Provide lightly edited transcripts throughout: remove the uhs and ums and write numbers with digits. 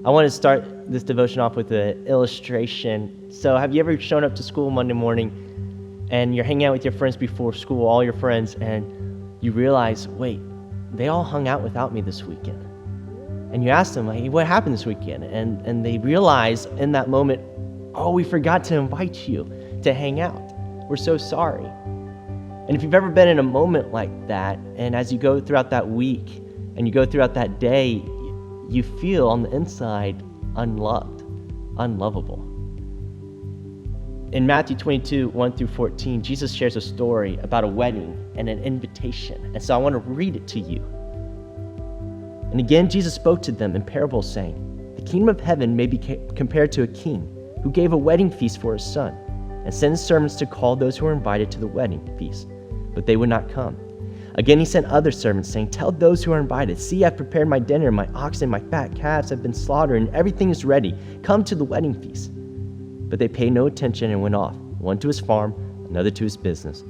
I want to start this devotion off with an illustration. So have you ever shown up to school Monday morning and you're hanging out with your friends before school, all your friends, and you realize, wait, they all hung out without me this weekend. And you ask them, like, what happened this weekend? And they realize in that moment, oh, we forgot to invite you to hang out. We're so sorry. And if you've ever been in a moment like that, and as you go throughout that week and you go throughout that day, you feel on the inside unloved, unlovable. In Matthew 22, 1 through 14, Jesus shares a story about a wedding and an invitation. And so I want to read it to you. And again, Jesus spoke to them in parables, saying, "The kingdom of heaven may be compared to a king who gave a wedding feast for his son, and sent his servants to call those who were invited to the wedding feast, but they would not come. Again, he sent other servants, saying, 'Tell those who are invited, see, I've prepared my dinner, my oxen, my fat calves have been slaughtered, and everything is ready. Come to the wedding feast.' But they paid no attention and went off, one to his farm, another to his business,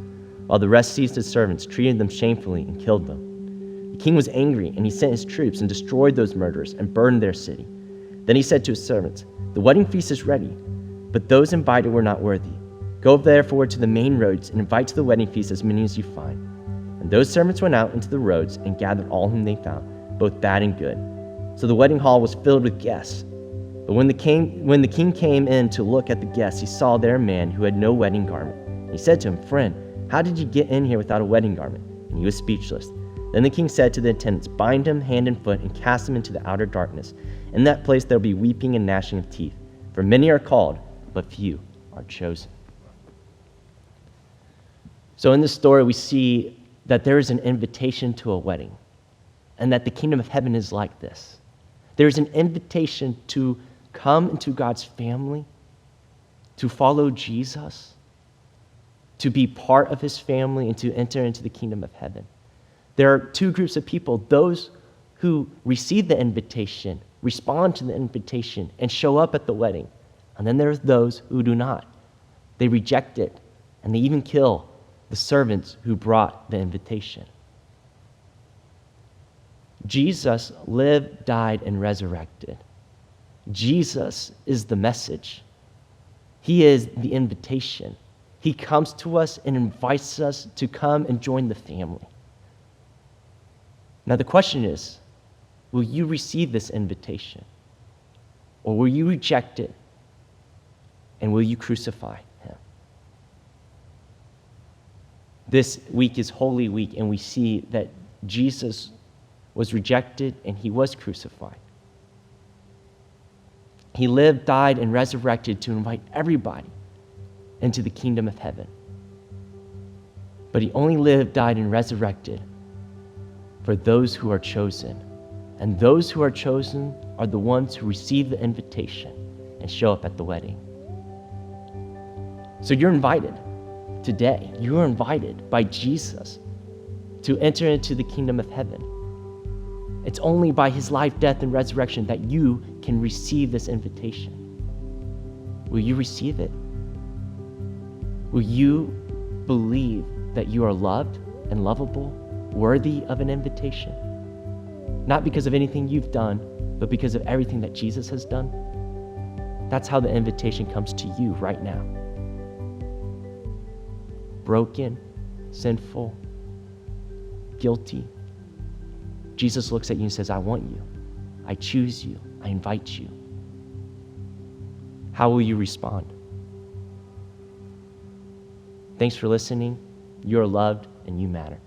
while the rest seized his servants, treated them shamefully, and killed them. The king was angry, and he sent his troops and destroyed those murderers and burned their city. Then he said to his servants, 'The wedding feast is ready, but those invited were not worthy. Go therefore to the main roads and invite to the wedding feast as many as you find.' And those servants went out into the roads and gathered all whom they found, both bad and good. So the wedding hall was filled with guests. But when the king came in to look at the guests, he saw there a man who had no wedding garment. And he said to him, 'Friend, how did you get in here without a wedding garment?' And he was speechless. Then the king said to the attendants, 'Bind him hand and foot and cast him into the outer darkness. In that place there will be weeping and gnashing of teeth. For many are called, but few are chosen.'" So in this story, we see that there is an invitation to a wedding, and that the kingdom of heaven is like this. There is an invitation to come into God's family, to follow Jesus, to be part of his family, and to enter into the kingdom of heaven. There are two groups of people: those who receive the invitation, respond to the invitation, and show up at the wedding. And then there's those who do not. They reject it, and they even kill the servants who brought the invitation. Jesus lived, died, and resurrected. Jesus is the message. He is the invitation. He comes to us and invites us to come and join the family. Now the question is, will you receive this invitation? Or will you reject it? And will you crucify him? This week is Holy Week, and we see that Jesus was rejected and he was crucified. He lived, died, and resurrected to invite everybody into the kingdom of heaven. But he only lived, died, and resurrected for those who are chosen. And those who are chosen are the ones who receive the invitation and show up at the wedding. So you're invited today. You are invited by Jesus to enter into the kingdom of heaven. It's only by his life, death, and resurrection that you can receive this invitation. Will you receive it? Will you believe that you are loved and lovable, worthy of an invitation? Not because of anything you've done, but because of everything that Jesus has done. That's how the invitation comes to you right now. Broken, sinful, guilty. Jesus looks at you and says, "I want you. I choose you. I invite you." How will you respond? Thanks for listening. You are loved and you matter.